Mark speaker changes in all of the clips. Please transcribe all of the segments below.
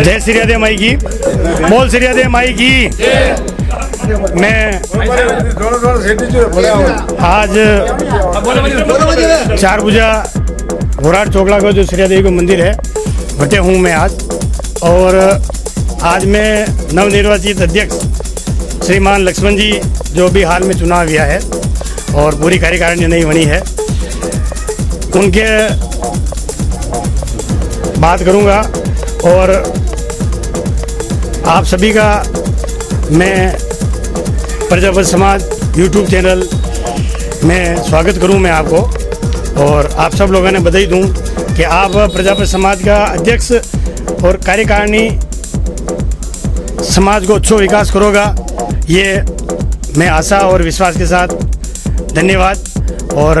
Speaker 1: जय श्री राधे माई की, बोल श्री राधे माई की। मैं आज 4 भुजा घोराट चोकला का जो श्री राधे का मंदिर है बटे हूँ मैं आज। और आज मैं नवनिर्वाचित अध्यक्ष श्रीमान लक्ष्मण जी जो भी हाल में चुनाव हुआ है और पूरी कार्यकारिणी नहीं बनी है, उनके बात करूंगा। और आप सभी का मैं प्रजापति समाज यूट्यूब चैनल में स्वागत करूं मैं आपको, और आप सब लोगों ने बधाई दूं कि आप प्रजापति समाज का अध्यक्ष और कार्यकारिणी समाज को अच्छा विकास करोगा, ये मैं आशा और विश्वास के साथ। धन्यवाद। और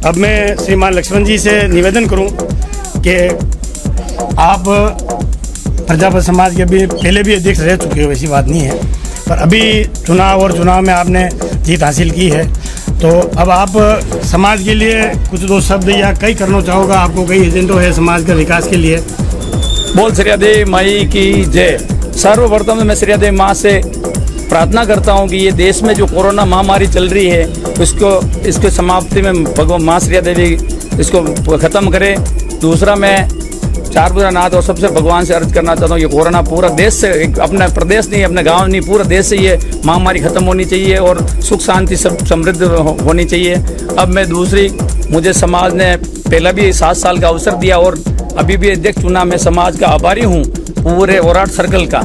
Speaker 1: अब मैं श्रीमान लक्ष्मण जी से निवेदन करूं कि आप प्रजापति समाज के भी पहले भी अध्यक्ष रह चुके हो, ऐसी बात नहीं है, पर अभी चुनाव में आपने जीत हासिल की है, तो अब आप समाज के लिए कुछ 2 शब्द या कई करना चाहोगा? आपको कई एजेंडो है समाज के विकास के लिए।
Speaker 2: बोल श्री राधे माई की जय। सर्वप्रथम मैं श्री राधे माँ से प्रार्थना करता हूँ कि ये देश में जो कोरोना महामारी चल रही है इसको समाप्ति में भगवान माँ श्री देवी इसको ख़त्म करे। दूसरा, मैं 4 भुजा नाथ और सबसे भगवान से अर्ज करना चाहता हूँ, ये कोरोना पूरा देश से, अपना प्रदेश नहीं, अपने गांव नहीं, पूरा देश से ये महामारी खत्म होनी चाहिए और सुख शांति सब समृद्ध होनी चाहिए। अब मैं दूसरी, मुझे समाज ने पहला भी 7 साल का अवसर दिया और अभी भी अध्यक्ष चुना। मैं समाज का आभारी हूँ, पूरे घोराट सर्कल का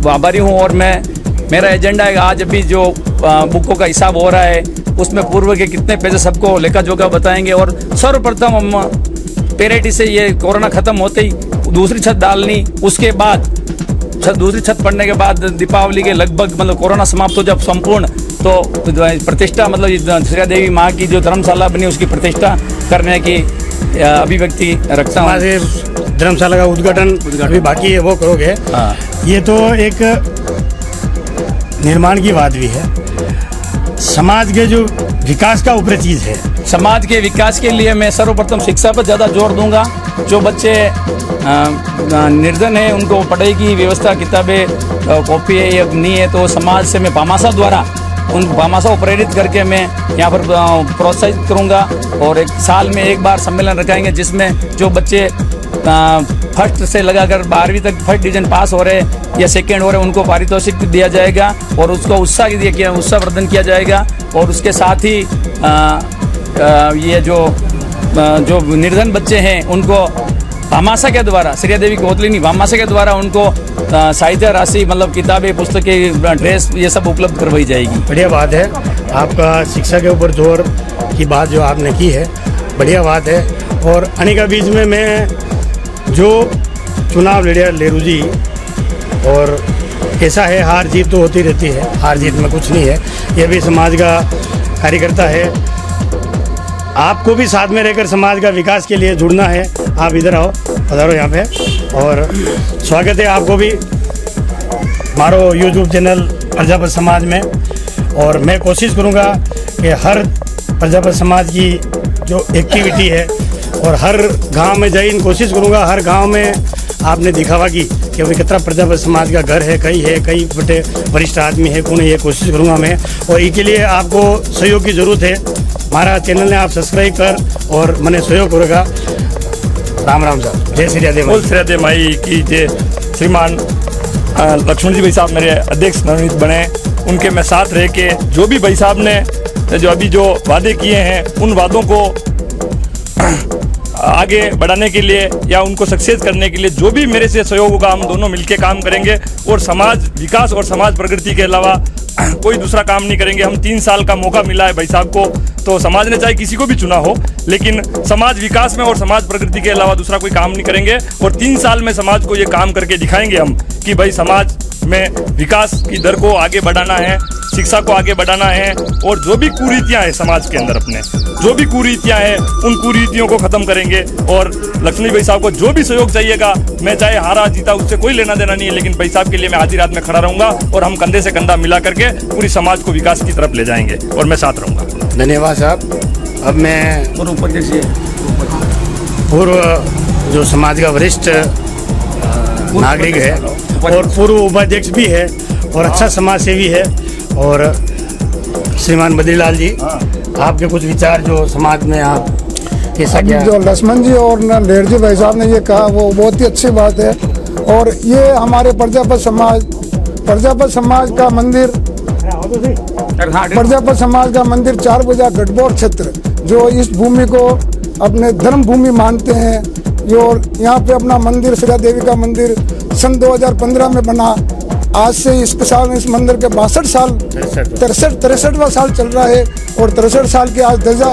Speaker 2: आभारी हूँ। और मेरा एजेंडा है आज अभी जो बुकों का हिसाब हो रहा है उसमें पूर्व के कितने पैसे सबको लेखा जोखा बताएंगे। और सर्वप्रथम हम पेरेटी से ये कोरोना खत्म होते ही दूसरी छत डालनी, उसके बाद दूसरी छत पड़ने के बाद दीपावली के लगभग मतलब कोरोना समाप्त हो जब संपूर्ण, तो प्रतिष्ठा मतलब श्री देवी माँ की जो धर्मशाला बनी उसकी प्रतिष्ठा करने की अभिव्यक्ति रखता हूँ।
Speaker 1: धर्मशाला का उद्घाटन अभी बाकी है, वो करोगे?
Speaker 2: हाँ।
Speaker 1: ये तो एक निर्माण की बात भी है, समाज के जो विकास का ऊपर चीज़ है।
Speaker 2: समाज के विकास के लिए मैं सर्वप्रथम शिक्षा पर ज़्यादा जोर दूंगा। जो बच्चे निर्धन हैं उनको पढ़ाई की व्यवस्था, किताबें, कॉपी है या नहीं है, तो समाज से मैं भामाशाह द्वारा उन भामाशाह को प्रेरित करके मैं यहाँ पर प्रोत्साहित करूँगा। और एक साल में एक बार सम्मेलन रखाएंगे जिसमें जो बच्चे फर्स्ट से लगाकर 12वीं तक फर्स्ट डिवीजन पास हो रहे या सेकेंड हो रहे उनको पारितोषिक दिया जाएगा और उसको उत्साहवर्धन किया जाएगा। और उसके साथ ही ये जो निर्धन बच्चे हैं उनको भामाशाह के द्वारा, श्री देवी कोतली नहीं, भामाशाह के द्वारा उनको साहित्य राशि मतलब किताबें, पुस्तकें, ड्रेस ये सब उपलब्ध करवाई जाएगी।
Speaker 1: बढ़िया बात है, आपका शिक्षा के ऊपर जोर की बात जो आपने की है, बढ़िया बात है। और अनिका बीच में मैं जो चुनाव लड़े लेरू जी, और ऐसा है हार जीत तो होती रहती है, हार जीत में कुछ नहीं है, ये भी समाज का कार्यकर्ता है। आपको भी साथ में रहकर समाज का विकास के लिए जुड़ना है। आप इधर आओ, पधारो यहाँ पे, और स्वागत है आपको भी हमारो यूट्यूब चैनल प्रजापति समाज में। और मैं कोशिश करूँगा कि हर प्रजापति समाज की जो एक्टिविटी है और हर गांव में जाइन कोशिश करूँगा, हर गांव में आपने दिखावा की कि भाई कितना प्रजापति समाज का घर है, कई बटे वरिष्ठ आदमी है, कौन है, ये कोशिश करूँगा मैं। और इसके लिए आपको सहयोग की ज़रूरत है। हमारा चैनल ने आप सब्सक्राइब कर और मैंने सहयोग करेगा। राम राम साहब, जय श्री राधे।
Speaker 3: बोल श्री राधे माई की जय। श्रीमान लक्ष्मण जी भाई साहब मेरे अध्यक्ष नवनीत बने, उनके मैं साथ रह के जो भी भाई साहब ने जो अभी जो वादे किए हैं उन वादों को आगे बढ़ाने के लिए या उनको सक्सेस करने के लिए जो भी मेरे से सहयोग होगा हम दोनों मिलके काम करेंगे। और समाज विकास और समाज प्रगति के अलावा कोई दूसरा काम नहीं करेंगे। हम 3 साल का मौका मिला है भाई साहब को, तो समाज ने चाहे किसी को भी चुना हो, लेकिन समाज विकास में और समाज प्रगति के अलावा दूसरा कोई काम नहीं करेंगे। और 3 साल में समाज को ये काम करके दिखाएंगे हम कि भाई समाज में विकास की दर को आगे बढ़ाना है, शिक्षा को आगे बढ़ाना है, और जो भी कुरीतियाँ हैं समाज के अंदर, अपने जो भी कुरीतियाँ हैं उन कुरीतियों को ख़त्म करेंगे। और लक्ष्मण भाई साहब को जो भी सहयोग चाहिएगा, मैं चाहे हारा जीता उससे कोई लेना देना नहीं है, लेकिन भाई साहब के लिए मैं आधी रात में खड़ा रहूँगा और हम कंधे से कंधा मिला करके पूरी समाज को विकास की तरफ ले जाएंगे और मैं साथ रहूँगा।
Speaker 1: धन्यवाद साहब। अब मैं पूर्व जो समाज का वरिष्ठ नागरिक है और पूर्व उपाध्यक्ष भी है और अच्छा समाज सेवी है। और श्रीमान बद्रीलाल जी, आपके कुछ विचार जो समाज में आप कैसा क्या?
Speaker 4: जो लक्ष्मण जी और लेर जी भाई साहब ने ये कहा वो बहुत ही अच्छी बात है। और ये हमारे प्रजापत समाज का मंदिर, प्रजापत समाज का मंदिर 4 भुजा गढ़बोर क्षेत्र, जो इस भूमि को अपने धर्म भूमि मानते हैं, और यहाँ पे अपना मंदिर श्रीया देवी का मंदिर सन 2015 में बना। आज से इस साल इस मंदिर के 62 साल 63वां साल चल रहा है और 63 साल की आज ध्वजा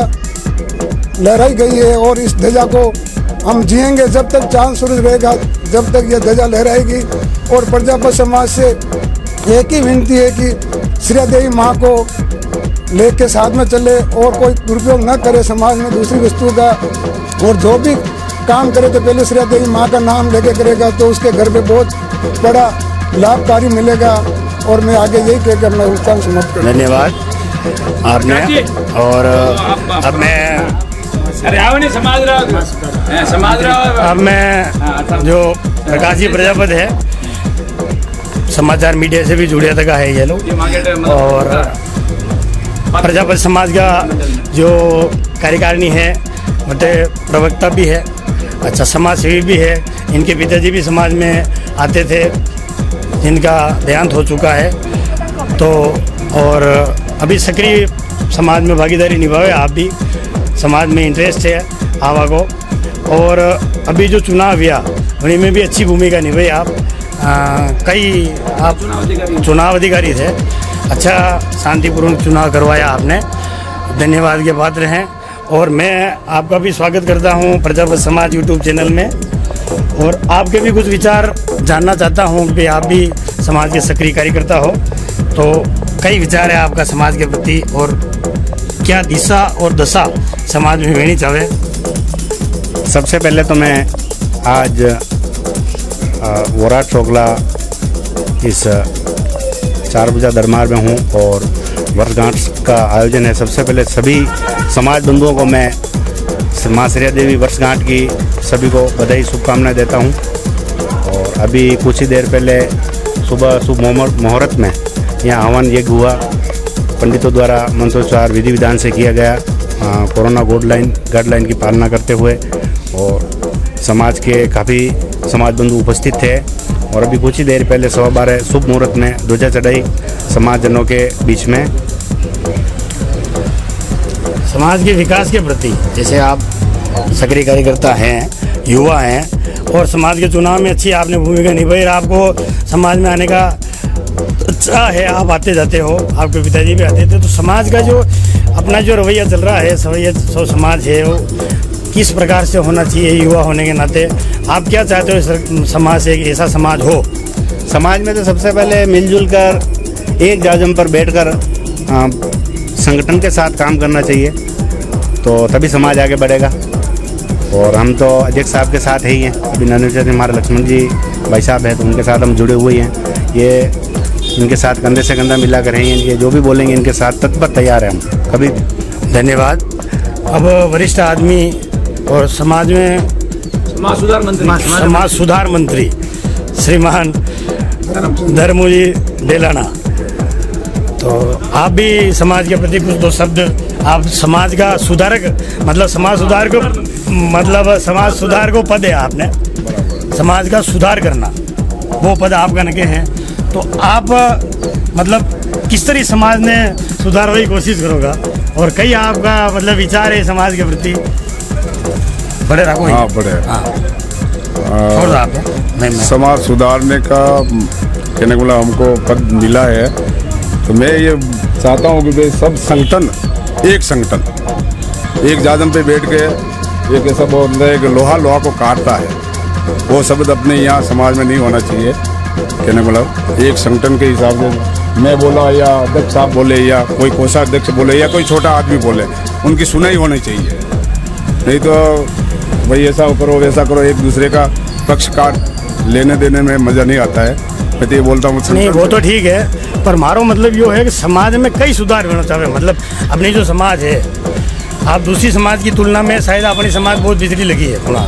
Speaker 4: लहराई गई है। और इस ध्वजा को हम जिएंगे जब तक चांद सूरज रहेगा, जब तक यह ध्वजा लहराएगी। और प्रजापत समाज से एक ही विनती है कि श्रीया देवी माँ को लेके साथ में चले और कोई दुरुपयोग न करे समाज में दूसरी वस्तु का। और जो भी काम करे तो पहले श्रीया देवी माँ का नाम लेके करेगा तो उसके घर पे बहुत बड़ा लाभकारी मिलेगा। और मैं आगे यही कहकर अपना विचार समाप्त करूँ।
Speaker 1: धन्यवाद आपने। और अब मैं अब मैं जो प्रकाश जी प्रजापत है, समाचार मीडिया से भी जुड़े तक है ये लोग, और प्रजापत समाज का जो कार्यकारिणी है मतलब प्रवक्ता भी है, अच्छा समाज सेवी भी है। इनके पिताजी भी समाज में आते थे जिनका देहांत हो चुका है। तो और अभी सक्रिय समाज में भागीदारी निभावे, आप भी समाज में इंटरेस्ट है आवा को। और अभी जो चुनाव हुआ उन्हीं भी अच्छी भूमिका निभाई आप। कई आप चुनाव अधिकारी थे, अच्छा शांतिपूर्ण चुनाव करवाया आपने, धन्यवाद के पात्र हैं। और मैं आपका भी स्वागत करता हूं प्रजापत समाज यूट्यूब चैनल में। और आपके भी कुछ विचार जानना चाहता हूं कि आप भी समाज के सक्रिय कार्यकर्ता हो, तो कई विचार है आपका समाज के प्रति और क्या दिशा और दशा समाज में होनी चाहिए?
Speaker 5: सबसे पहले तो मैं आज वोरा चोगला इस 4 भुजा दरबार में हूँ और वर्षगांठ का आयोजन है। सबसे पहले सभी समाज बंधुओं को मैं माँ श्रीया देवी वर्षगांठ की सभी को बधाई शुभकामनाएं देता हूँ। और अभी कुछ ही देर पहले सुबह शुभ मुहूर्त में यहाँ हवन यज्ञ हुआ, पंडितों द्वारा मंत्रोच्चार विधि विधान से किया गया, कोरोना गाइडलाइन की पालना करते हुए। और समाज के काफ़ी समाज बंधु उपस्थित थे। और अभी कुछ ही देर पहले 12:15 शुभ मुहूर्त में ध्वजा चढ़ाई समाजजनों के बीच में।
Speaker 1: समाज के विकास के प्रति जैसे आप सक्रिय कार्यकर्ता हैं, युवा हैं और समाज के चुनाव में अच्छी आपने भूमिका निभाई, आपको समाज में आने का अच्छा है, आप आते जाते हो, आपके पिताजी भी आते थे। तो समाज का जो अपना जो रवैया चल रहा है, समाज है वो किस प्रकार से होना चाहिए? युवा होने के नाते आप क्या चाहते हो समाज से, एक ऐसा समाज हो?
Speaker 5: समाज में तो सबसे पहले मिलजुल कर एक जाजम पर बैठकर संगठन के साथ काम करना चाहिए, तो तभी समाज आगे बढ़ेगा। और हम तो अध्यक्ष साहब के साथ ही हैं, अभी नरेंद्र हमारे लक्ष्मण जी भाई साहब हैं तो उनके साथ हम जुड़े हुए हैं। ये इनके साथ कंधे से कंधा मिला कर हैं, ये जो भी बोलेंगे इनके साथ तत्पर तैयार हैं हम कभी। धन्यवाद। अब वरिष्ठ आदमी और समाज में समाज सुधार मंत्री श्रीमान धर्मजी डेलाना, तो आप भी समाज के प्रति कुछ 2 शब्द, आप समाज का सुधारक मतलब समाज सुधार को पद है, आपने समाज का सुधार करना वो पद आपका नके हैं। तो आप मतलब किस तरह समाज में सुधार की कोशिश करोगा और कई आपका मतलब विचार है समाज के प्रति? बड़े रखो।
Speaker 6: हाँ बड़े। समाज सुधारने का कहने को बोला हमको पद मिला है, तो मैं ये चाहता हूँ कि भाई सब संगठन एक जाजम पे बैठ के एक ऐसा बोलता है कि लोहा को काटता है, वो शब्द अपने यहाँ समाज में नहीं होना चाहिए। कहने को बोला एक संगठन के हिसाब से मैं बोला या अध्यक्ष साहब बोले या कोई कोषाध्यक्ष बोले या कोई छोटा आदमी बोले, उनकी सुनाई होनी चाहिए। नहीं तो भाई ऐसा करो वैसा करो, एक दूसरे का पक्षकार लेने देने में मज़ा नहीं आता है। मैं तो ये बोलता हूँ
Speaker 1: नहीं, वो तो ठीक है, पर मारो मतलब यो है कि समाज में कई सुधार होना चाहिए। मतलब अपनी जो समाज है, आप दूसरी समाज की तुलना में शायद अपनी समाज बहुत बिजली लगी है थोड़ा,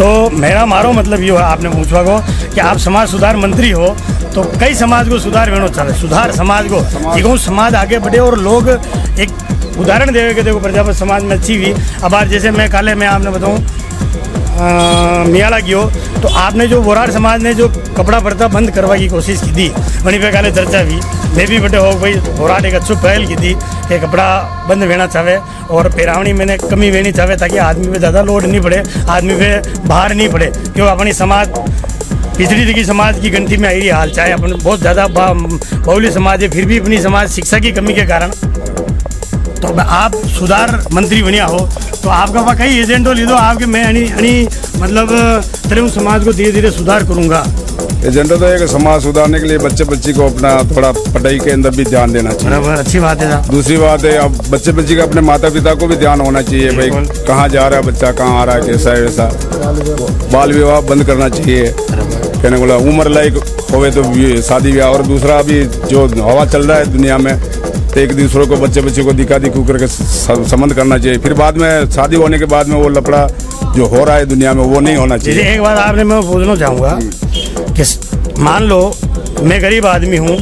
Speaker 1: तो मेरा मारो मतलब यो है, आपने पूछवा को कि आप समाज सुधार मंत्री हो तो कई समाज को सुधार वेणो चाहे, सुधार समाज को देखो समाज आगे बढ़े और लोग एक उदाहरण देवे के देखो प्रजापत समाज में अच्छी हुई। अब आज जैसे मैं काले में आपने बताऊँ मियाला की हो तो आपने जो वोरार समाज ने जो कपड़ा प्रथा बंद करवा की कोशिश की थी वहीं पे काले चर्चा हुई, मैं भी बटे हो भाई वोराट एक अच्छी पहल की थी कि कपड़ा बंद वेना चाहे और पेरावनी मैंने कमी वेनी चाहे ताकि आदमी पे ज़्यादा लोड नहीं पड़े, आदमी पे बाहर नहीं पड़े, क्यों अपनी समाज पिछड़ी दिखी समाज की गिनती में आई हाल, चाहे अपन बहुत ज़्यादा बहुल्य समाज है फिर भी अपनी समाज शिक्षा की कमी के कारण। तो आप सुधार मंत्री बनिया हो तो आपका वहाँ कई एजेंट हो लीधो आपके मैं मतलब तेरे समाज को धीरे धीरे सुधार करूँगा।
Speaker 6: एजेंडा तो एक समाज सुधारने के लिए बच्ची को अपना थोड़ा पढ़ाई के अंदर भी ध्यान देना चाहिए।
Speaker 1: बराबर, अच्छी बात है।
Speaker 6: दूसरी बात है अब बच्ची का अपने माता पिता को भी ध्यान होना चाहिए, भाई कहाँ जा रहा है बच्चा, कहाँ आ रहा है, कैसा है वैसा। बाल विवाह बंद करना चाहिए, कहने को उम्र लायक होवे तो शादी ब्याह। और दूसरा अभी जो हवा चल रहा है दुनिया में तो एक दूसरे को बच्चे को दिखा दिखू करके संबंध करना चाहिए, फिर बाद में शादी होने के बाद में वो लफड़ा जो हो रहा है दुनिया में वो नहीं होना चाहिए।
Speaker 1: एक बात आपने मैं पूछना चाहूँगा कि मान लो मैं गरीब आदमी हूँ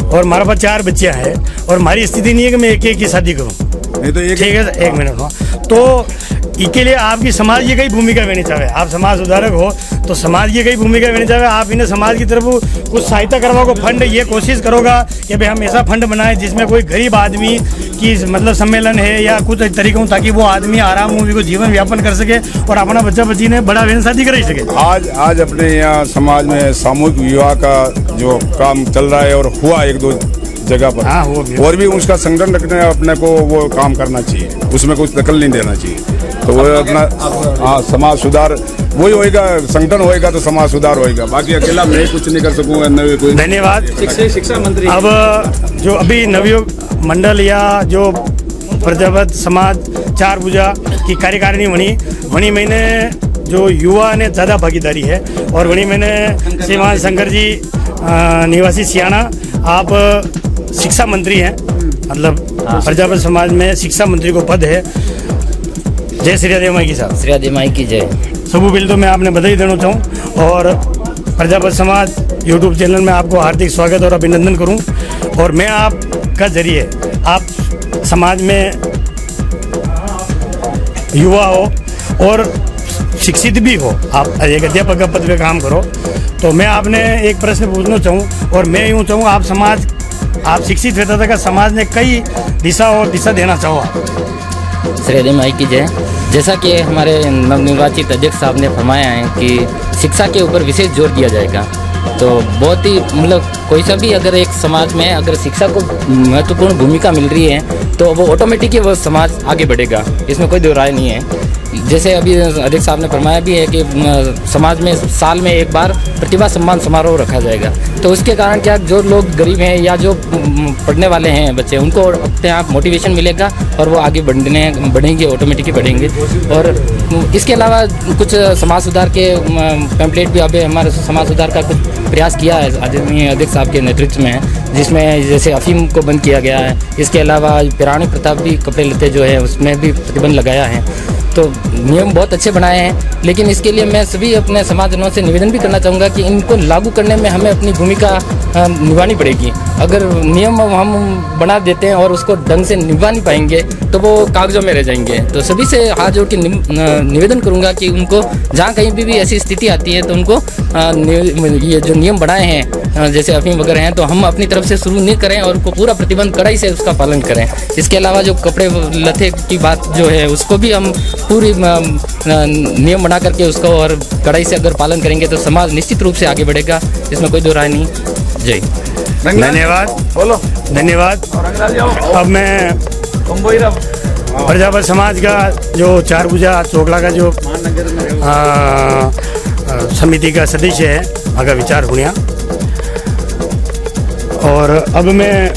Speaker 1: और हमारे पास 4 बच्चियाँ हैं और हमारी स्थिति नहीं है कि मैं एक की शादी करूँ,
Speaker 6: नहीं तो
Speaker 1: ठीक है 1 मिनट तो इसके लिए आपकी समाज की कई भूमिका लेनी चाहिए। आप समाज सुधारक हो तो समाज की कई भूमिका लेनी चाहिए। आप इन्हें समाज की तरफ कुछ सहायता करवा को फंड ये कोशिश करोगा कि भाई हम ऐसा फंड बनाए जिसमें कोई गरीब आदमी की मतलब सम्मेलन है या कुछ तरीकों ताकि वो आदमी आराम मूवी को जीवन व्यापन कर सके और अपना बच्चा बच्ची ने बड़ा वेन शादी कर सके।
Speaker 6: आज अपने यहाँ समाज में सामूहिक विवाह का जो काम चल रहा है और हुआ 1-2 जगह पर,
Speaker 1: हाँ,
Speaker 6: और भी उसका संगठन रखने अपने को वो काम करना चाहिए, उसमें कुछ दखल नहीं देना चाहिए। तो वो अपना समाज सुधार वही होएगा, संगठन होएगा तो समाज सुधार होएगा, बाकी अकेला मैं कुछ नहीं कर सकूंगा।
Speaker 1: धन्यवाद।
Speaker 2: शिक्षा मंत्री
Speaker 1: अब जो अभी नवयुग मंडल या जो प्रजापत समाज 4 भुजा की कार्यकारिणी वहीं मैंने जो युवा ने ज़्यादा भागीदारी है और वहीं मैंने श्रीमान शंकर जी निवासी सियाना आप शिक्षा मंत्री हैं, मतलब प्रजापत समाज में शिक्षा मंत्री को पद है। जय श्री राधे माई की साहब,
Speaker 7: श्री राधे माई की जय।
Speaker 1: सबू पहले तो मैं आपने बधाई देना चाहूँ और प्रजापत समाज यूट्यूब चैनल में आपको हार्दिक स्वागत और अभिनंदन करूँ। और मैं आपका जरिए आप समाज में युवा हो और शिक्षित भी हो, आप एक अध्यापक का पद पे काम करो, तो मैं आपने एक प्रश्न पूछना चाहूँ और मैं यूँ चाहूँ आप शिक्षित रहता था समाज ने कई दिशा देना चाहो आप।
Speaker 7: श्री राधे माई की जय। जैसा कि हमारे नवनिर्वाचित अध्यक्ष साहब ने फरमाया है कि शिक्षा के ऊपर विशेष जोर दिया जाएगा, तो बहुत ही मतलब कोई सा भी अगर एक समाज में अगर शिक्षा को महत्वपूर्ण भूमिका मिल रही है तो वो ऑटोमेटिकली वो समाज आगे बढ़ेगा, इसमें कोई दो राय नहीं है। जैसे अभी अध्यक्ष साहब ने फरमाया भी है कि समाज में साल में एक बार प्रतिभा सम्मान समारोह रखा जाएगा, तो उसके कारण क्या जो लोग गरीब हैं या जो पढ़ने वाले हैं बच्चे उनको अपने आप मोटिवेशन मिलेगा और वो आगे बढ़ेंगे, ऑटोमेटिकली बढ़ेंगे। और इसके अलावा कुछ समाज सुधार के पैम्पलेट भी अभी हमारे समाज सुधार का कुछ प्रयास किया है आदरणीय अध्यक्ष साहब के नेतृत्व में, जिसमें जैसे अफीम को बंद किया गया है। इसके अलावा पुरानी प्रथा भी कपड़े लत्ते जो है उसमें भी प्रतिबंध लगाया है, तो नियम बहुत अच्छे बनाए हैं। लेकिन इसके लिए मैं सभी अपने समाजजनों से निवेदन भी करना चाहूँगा कि इनको लागू करने में हमें अपनी भूमिका निभानी पड़ेगी। अगर नियम हम बना देते हैं और उसको ढंग से निभा नहीं पाएंगे तो वो कागजों में रह जाएंगे। तो सभी से हाथ जोड़ के निवेदन करूँगा कि उनको जहाँ कहीं भी ऐसी स्थिति आती है तो उनको ये जो नियम बनाए हैं जैसे अफीम वगैरह हैं तो हम अपनी तरफ से शुरू नहीं करें और उनको पूरा प्रतिबंध कड़ाई से उसका पालन करें। इसके अलावा जो कपड़े लत्ते की बात जो है उसको भी हम पूरी नियम बना करके उसको और कड़ाई से अगर पालन करेंगे तो समाज निश्चित रूप से आगे बढ़ेगा, इसमें कोई दो राय नहीं। जय।
Speaker 1: धन्यवाद, बोलो धन्यवाद। अब मैं प्रजापत समाज का जो 4 भुजा चोकला का जो समिति का सदस्य है वहाँ का विचार हुआ। और अब मैं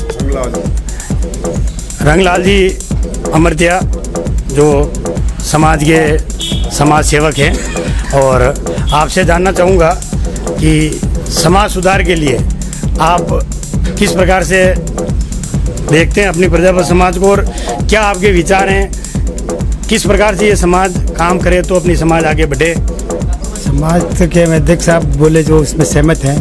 Speaker 1: रंगलाल जी अमरतिया जो समाज के समाज सेवक हैं और आपसे जानना चाहूँगा कि समाज सुधार के लिए आप किस प्रकार से देखते हैं अपनी प्रजापत समाज को और क्या आपके विचार हैं, किस प्रकार से ये समाज काम करे तो अपनी समाज आगे बढ़े।
Speaker 8: समाज के अध्यक्ष साहब बोले जो उसमें सहमत हैं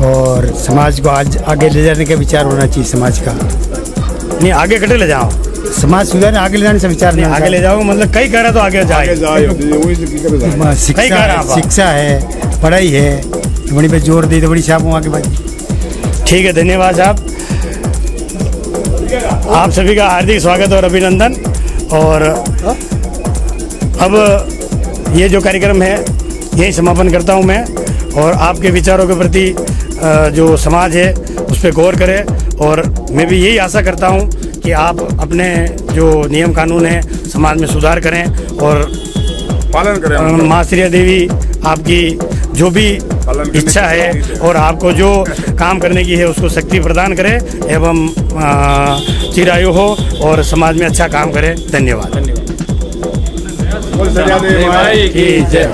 Speaker 8: और समाज को आज आगे ले जाने का विचार होना चाहिए समाज का।
Speaker 1: नहीं आगे कटे ले जाओ,
Speaker 8: समाज सुधार आगे ले जाने से विचार
Speaker 1: नहीं आगे ले जाओ, मतलब कई कह रहा तो आगे जाए।
Speaker 8: शिक्षा है, पढ़ाई है, बड़ी पे जोर दी तो बड़ी साहब हूँ आगे भाई।
Speaker 1: ठीक है, धन्यवाद साहब, आप सभी का हार्दिक स्वागत और अभिनंदन। और अब ये जो कार्यक्रम है यही समापन करता हूँ मैं, और आपके विचारों के प्रति जो समाज है उस पर गौर करे, और मैं भी यही आशा करता हूँ कि आप अपने जो नियम कानून है समाज में सुधार करें और
Speaker 6: पालन करें।
Speaker 1: माँ श्री देवी आपकी जो भी इच्छा है और आपको जो काम करने की है उसको शक्ति प्रदान करे एवं चिरायु हो और समाज में अच्छा काम करे। धन्यवाद।
Speaker 6: बोल श्री देवी माई की जय।